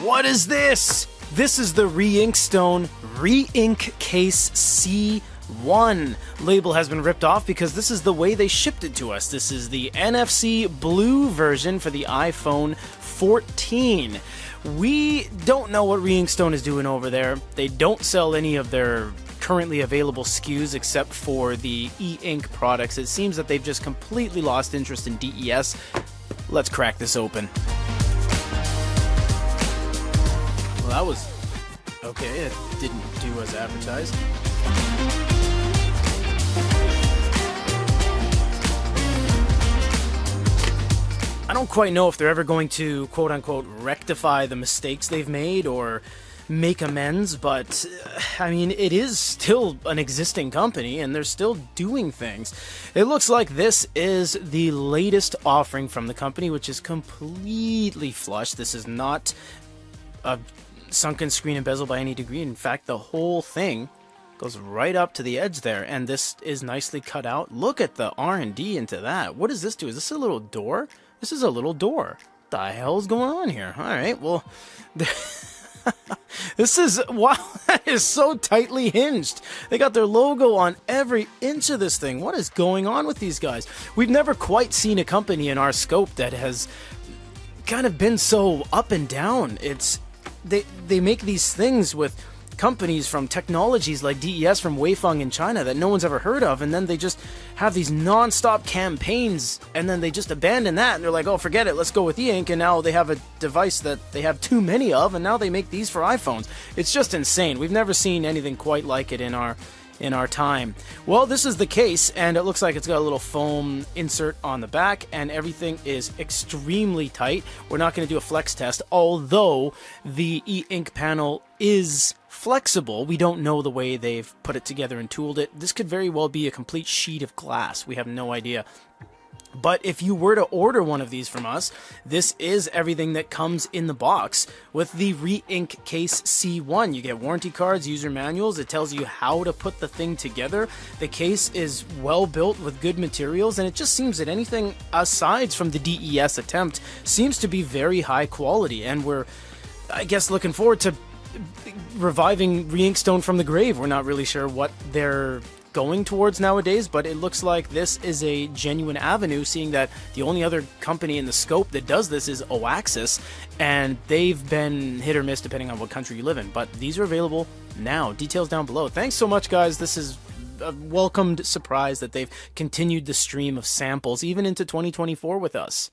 What is this? This is the Reinkstone Reinkcase Case C1. Label has been ripped off because this is the way they shipped it to us. This is the NFC blue version for the iPhone 14. We don't know what Reinkstone is doing over there. They don't sell any of their currently available SKUs except for the e-ink products. It seems that they've just completely lost interest in DES. Let's crack this open. Well, that was okay. It didn't do as advertised. I don't quite know if they're ever going to quote-unquote rectify the mistakes they've made or make amends, but I mean, it is still an existing company and they're still doing things. It looks like this is the latest offering from the company, which is completely flush. This is not a sunken screen and bezel by any degree. In fact, the whole thing goes right up to the edge there, and this is nicely cut out. Look at the R&D into that. What does this do? Is this a little door? This is a little door. What the hell is going on here? All right, well, this is, wow, that is so tightly hinged. They got their logo on every inch of this thing. What is going on with these guys? We've never quite seen a company in our scope that has kind of been so up and down. They make these things with companies from technologies like DES from Weifeng in China that no one's ever heard of, and then they just have these non-stop campaigns, and then they just abandon that, and they're like, oh, forget it, let's go with e-ink, and now they have a device that they have too many of, and now they make these for iPhones. It's just insane. We've never seen anything quite like it in our time. Well, this is the case, and it looks like it's got a little foam insert on the back, and everything is extremely tight. We're not going to do a flex test, although the e-ink panel is flexible. We don't know the way they've put it together and tooled it. This could very well be a complete sheet of glass. We have no idea. But if you were to order one of these from us, this is everything that comes in the box with the Reink Case C1. You get warranty cards, user manuals. It tells you how to put the thing together. The case is well built with good materials, and it just seems that anything aside from the DES attempt seems to be very high quality. And we're, I guess, looking forward to reviving Reinkstone from the grave. We're not really sure what they're going towards nowadays, but it looks like this is a genuine avenue, seeing that the only other company in the scope that does this is Oaxis, and they've been hit or miss depending on what country you live in. But these are available now. Details down below. Thanks so much, guys. This is a welcomed surprise that they've continued the stream of samples even into 2024 with us.